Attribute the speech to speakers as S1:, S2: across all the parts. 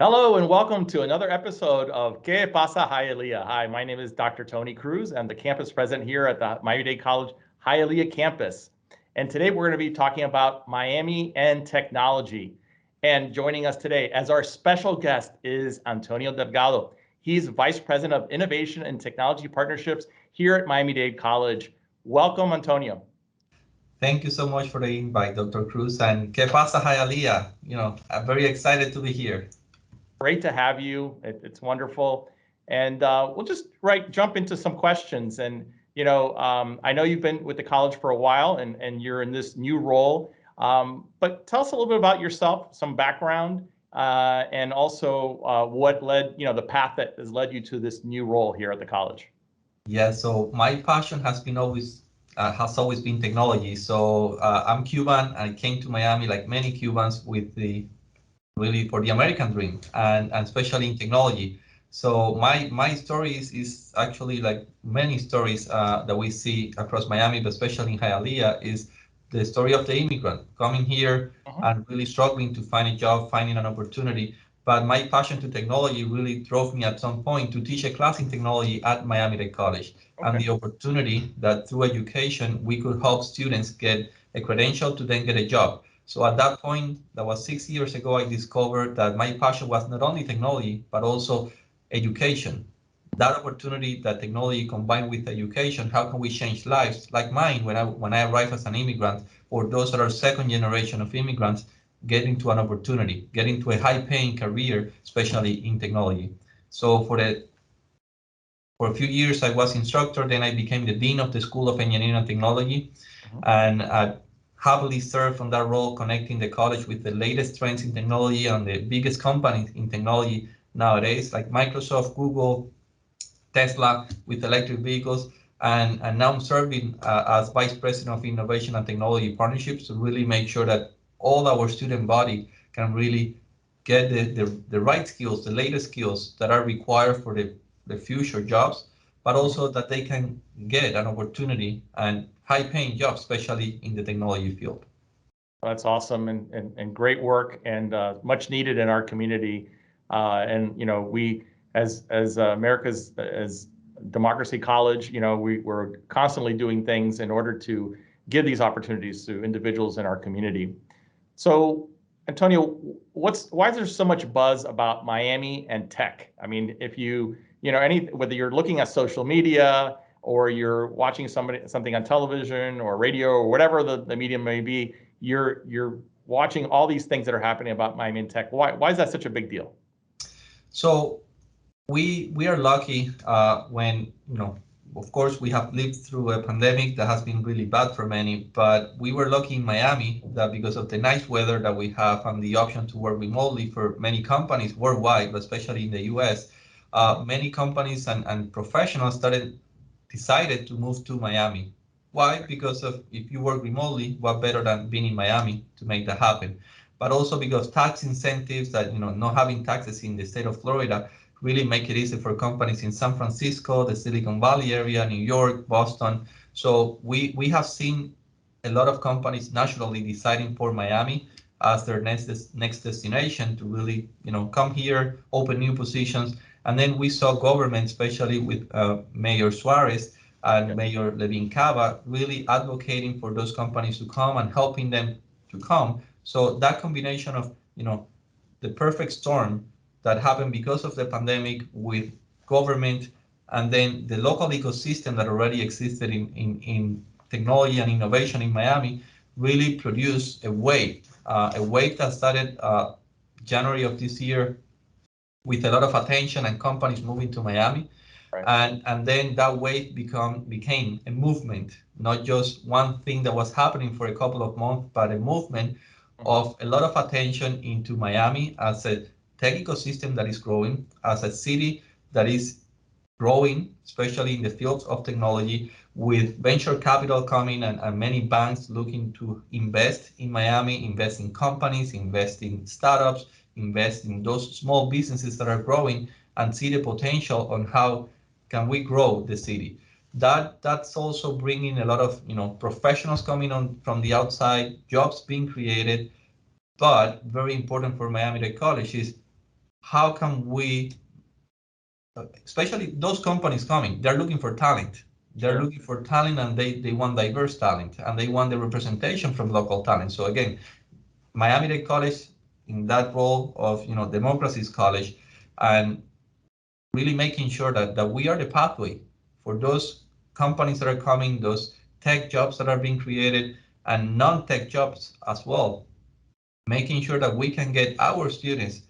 S1: Hello and welcome to another episode of Que Pasa Hialeah. Hi, my name is Dr. Tony Cruz. I'm the campus president here at the MiamiDade College Hialeah campus. And today we're going to be talking about Miami and technology. And joining us today as our special guest is Antonio Delgado. He's Vice President of Innovation and Technology Partnerships here at MiamiDade College. Welcome, Antonio.
S2: Thank you so much for the invite, Dr. Cruz. And que pasa, Hialeah? I'm very excited to be here.
S1: Great to have you. It's wonderful. And we'll just jump into some questions. And, I know you've been with the college for a while and you're in this new role. But tell us a little bit about yourself, some background, and also what led, the path that has led you to this new role here at the college.
S2: Yeah, so my passion has always been technology. So I'm Cuban. I came to Miami like many Cubans with the really for the American dream and especially in technology. So my story is actually like many stories that we see across Miami, but especially in Hialeah, is the story of the immigrant coming here and really struggling to find a job, finding an opportunity. But my passion to technology really drove me at some point to teach a class in technology at MiamiDade College. And the opportunity that through education we could help students get a credential to then get a job. So at that point, that was 6 years ago, I discovered that my passion was not only technology, but also education. That opportunity that technology combined with education, how can we change lives like mine when I arrived as an immigrant, or those that are second generation of immigrants, get into an opportunity, get into a high paying career, especially in technology. So for a few years, I was instructor, then I became the dean of the School of Engineering and Technology, and I happily served on that role, connecting the college with the latest trends in technology and the biggest companies in technology nowadays, like Microsoft, Google, Tesla, with electric vehicles. And now I'm serving as Vice President of Innovation and Technology Partnerships to really make sure that all our student body can really get the right skills, the latest skills that are required for the future jobs, but also that they can get an opportunity and high paying jobs, especially in the technology field.
S1: That's awesome and great work and much needed in our community. And we as America's as democracy college, we're constantly doing things in order to give these opportunities to individuals in our community. So, Antonio, why is there so much buzz about Miami and tech? I mean, if whether you're looking at social media or you're watching something on television or radio or whatever the medium may be, you're watching all these things that are happening about Miami and tech. Why is that such a big deal?
S2: So we are lucky when of course we have lived through a pandemic that has been really bad for many, but we were lucky in Miami that because of the nice weather that we have and the option to work remotely for many companies worldwide, but especially in the US, many companies and professionals decided to move to Miami. Why? Because of if you work remotely, what better than being in Miami to make that happen? But also because tax incentives that not having taxes in the state of Florida really make it easy for companies in San Francisco, the Silicon Valley area, New York, Boston. So we have seen a lot of companies naturally deciding for Miami as their next destination to really come here, open new positions. And then we saw government, especially with Mayor Suarez and Mayor Levin Cava, really advocating for those companies to come and helping them to come. So that combination of the perfect storm that happened because of the pandemic with government and then the local ecosystem that already existed in technology and innovation in Miami really produced a wave that started January of this year with a lot of attention and companies moving to Miami. Right. And then that wave became a movement, not just one thing that was happening for a couple of months, but a movement of a lot of attention into Miami as a tech ecosystem that is growing, as a city that is growing, especially in the fields of technology, with venture capital coming and many banks looking to invest in Miami, invest in companies, invest in startups, invest in those small businesses that are growing and see the potential on how can we grow the city. That's also bringing a lot of professionals coming on from the outside, jobs being created, but very important for Miami-Dade College is how can we, especially those companies coming, they're looking for talent. They're
S1: Sure.
S2: looking for talent, and they want diverse talent, and they want the representation from local talent. So again, Miami-Dade College in that role of, democracy's college, and really making sure that we are the pathway for those companies that are coming, those tech jobs that are being created, and non-tech jobs as well, making sure that we can get our students,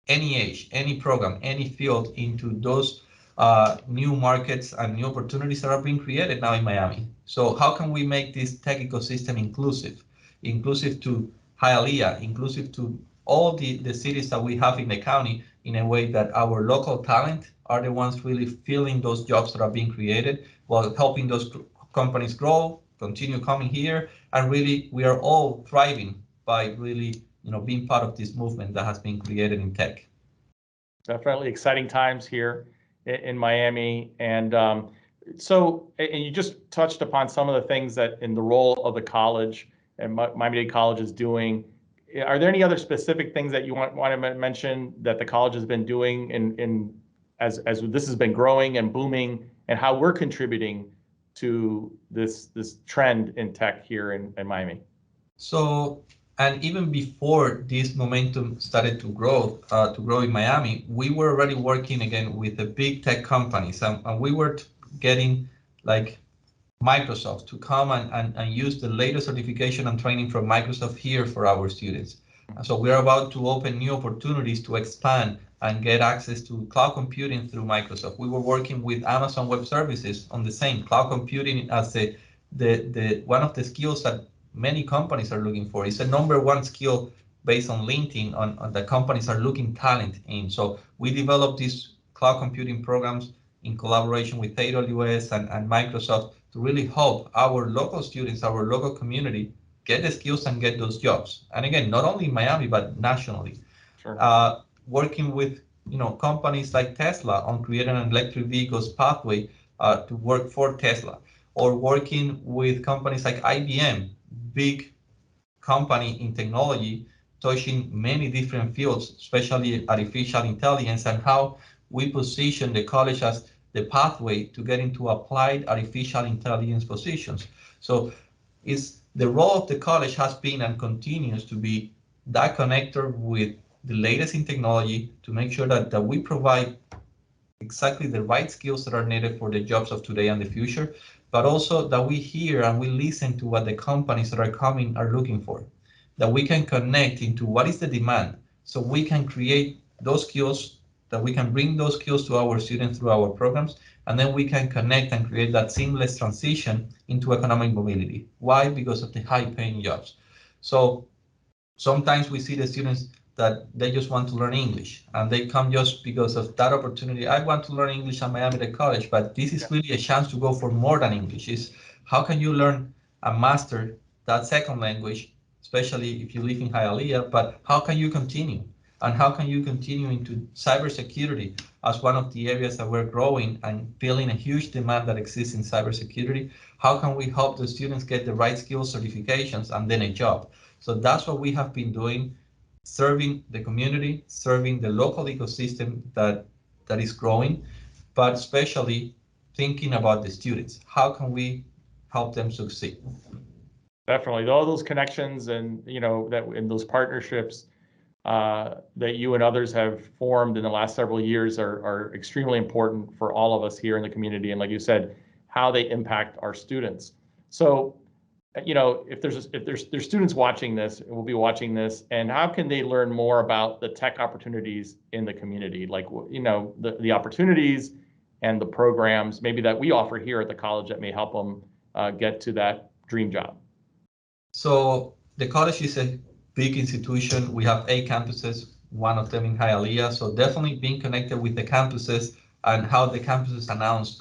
S2: any age, any program, any field, into those new markets and new opportunities that are being created now in Miami. So how can we make this tech ecosystem inclusive, inclusive to Hialeah, inclusive to all the cities that we have in the county, in a way that our local talent are the ones really filling those jobs that are being created, while helping those companies grow, continue coming here, and really we are all thriving by really, being part of this movement that has been created in tech.
S1: Definitely exciting times here in Miami. And you just touched upon some of the things that in the role of the college and Miami-Dade College is doing. Are there any other specific things that you want to mention that the college has been doing as this has been growing and booming, and how we're contributing to this trend in tech here in Miami?
S2: So, and even before this momentum started to grow in Miami, we were already working again with the big tech companies, and we were getting like Microsoft to come and use the latest certification and training from Microsoft here for our students. And so we're about to open new opportunities to expand and get access to cloud computing through Microsoft. We were working with Amazon Web Services on the same cloud computing as the one of the skills that many companies are looking for. It's a number one skill based on LinkedIn on the companies are looking talent in. So we developed these cloud computing programs in collaboration with AWS and Microsoft to really help our local students, our local community, get the skills and get those jobs. And again, not only in Miami, but nationally.
S1: Sure.
S2: Working with companies like Tesla on creating an electric vehicles pathway to work for Tesla, or working with companies like IBM, big company in technology, touching many different fields, especially artificial intelligence, and how we position the college as the pathway to get into applied artificial intelligence positions. So is the role of the college has been and continues to be that connector with the latest in technology to make sure that we provide exactly the right skills that are needed for the jobs of today and the future, but also that we hear and we listen to what the companies that are coming are looking for, that we can connect into what is the demand, so we can create those skills, that we can bring those skills to our students through our programs, and then we can connect and create that seamless transition into economic mobility. Why? Because of the high paying jobs. So sometimes we see the students that they just want to learn English and they come just because of that opportunity. I want to learn English at Miami-Dade College, but this is really a chance to go for more than English. Is how can you learn and master that second language, especially if you live in Hialeah, but how can you continue? And how can you continue into cybersecurity as one of the areas that we're growing and feeling a huge demand that exists in cybersecurity? How can we help the students get the right skills, certifications, and then a job? So that's what we have been doing, serving the community, serving the local ecosystem that is growing, but especially thinking about the students. How can we help them succeed?
S1: Definitely, all those connections and that in those partnerships that you and others have formed in the last several years are extremely important for all of us here in the community. And like you said, how they impact our students. So, if there's students watching this, and will be watching this, and how can they learn more about the tech opportunities in the community, like the opportunities and the programs maybe that we offer here at the college that may help them get to that dream job?
S2: So the college is a big institution. We have 8 campuses, one of them in Hialeah. So definitely being connected with the campuses and how the campuses announce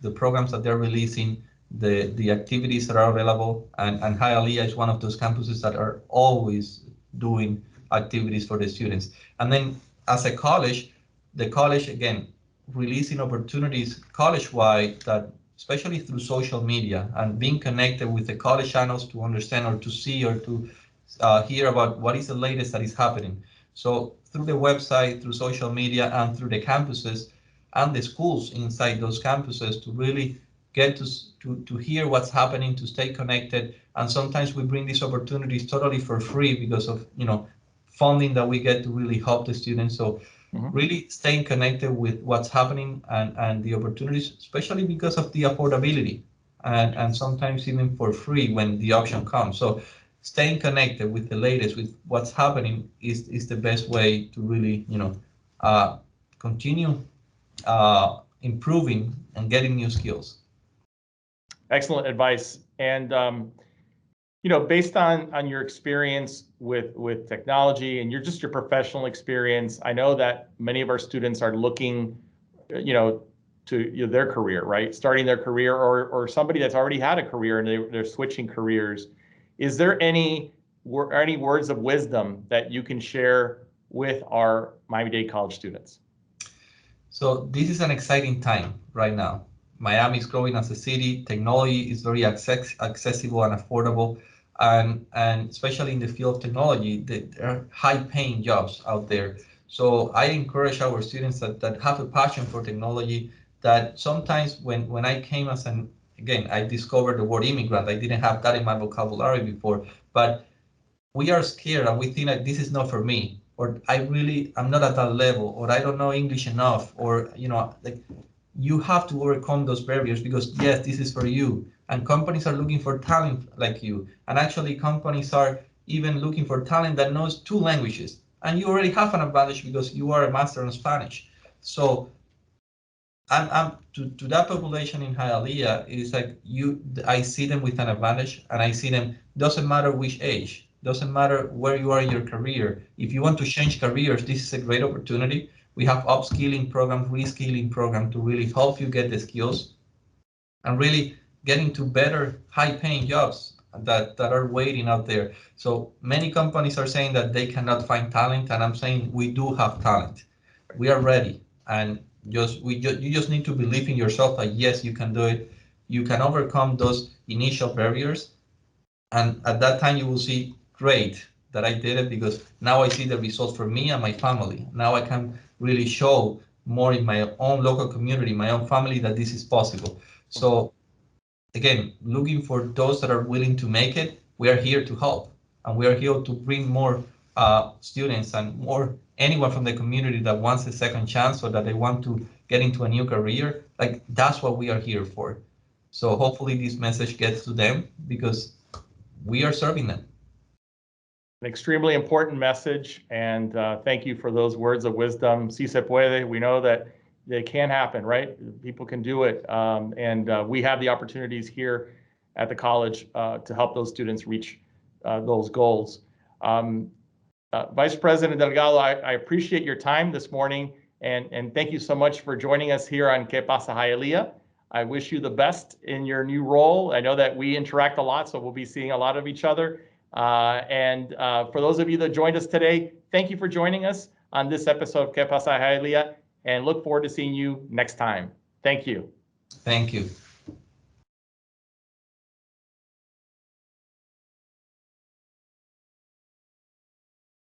S2: the programs that they're releasing, the activities that are available. And Hialeah is one of those campuses that are always doing activities for the students. And then as a college, the college, again, releasing opportunities college-wide that especially through social media and being connected with the college channels to understand or to see or to hear about what is the latest that is happening. So through the website, through social media, and through the campuses and the schools inside those campuses to really get to hear what's happening, to stay connected. And sometimes we bring these opportunities totally for free because of funding that we get to really help the students. So really staying connected with what's happening and the opportunities, especially because of the affordability and sometimes even for free when the option comes. So staying connected with the latest, with what's happening is the best way to really, continue improving and getting new skills.
S1: Excellent advice. And based on your experience with technology and your professional experience, I know that many of our students are looking, to their career, right? Starting their career, or somebody that's already had a career and they're switching careers. Is there any words of wisdom that you can share with our Miami-Dade College students?
S2: So this is an exciting time right now. Miami is growing as a city. Technology is very accessible and affordable, and especially in the field of technology, there are high-paying jobs out there. So I encourage our students that have a passion for technology. That sometimes when I came again, I discovered the word immigrant. I didn't have that in my vocabulary before, but we are scared and we think like this is not for me, or I'm not at that level, or I don't know English enough, or like you have to overcome those barriers because yes, this is for you. And companies are looking for talent like you. And actually companies are even looking for talent that knows two languages. And you already have an advantage because you are a master in Spanish. So I'm to that population in Hialeah, it is like I see them with an advantage, and I see them, doesn't matter which age, doesn't matter where you are in your career. If you want to change careers, this is a great opportunity. We have upskilling programs, reskilling programs to really help you get the skills and really get into better high-paying jobs that are waiting out there. So many companies are saying that they cannot find talent, and I'm saying we do have talent. We are ready, and you just need to believe in yourself that yes, you can do it. You can overcome those initial barriers, and at that time you will see, great, that I did it because now I see the results for me and my family. Now I can really show more in my own local community, my own family, that this is possible. So again, looking for those that are willing to make it, we are here to help, and we are here to bring more students and more anyone from the community that wants a second chance or that they want to get into a new career. Like, that's what we are here for. So hopefully this message gets to them because we are serving them.
S1: An extremely important message, and thank you for those words of wisdom. Si se puede. We know that it can happen, right? People can do it, and we have the opportunities here at the college to help those students reach those goals. Vice President Delgado, I appreciate your time this morning, and thank you so much for joining us here on Que Pasa Hialeah. I wish you the best in your new role. I know that we interact a lot, so we'll be seeing a lot of each other. And for those of you that joined us today, thank you for joining us on this episode of Que Pasa Hialeah, and look forward to seeing you next time. Thank you.
S2: Thank you.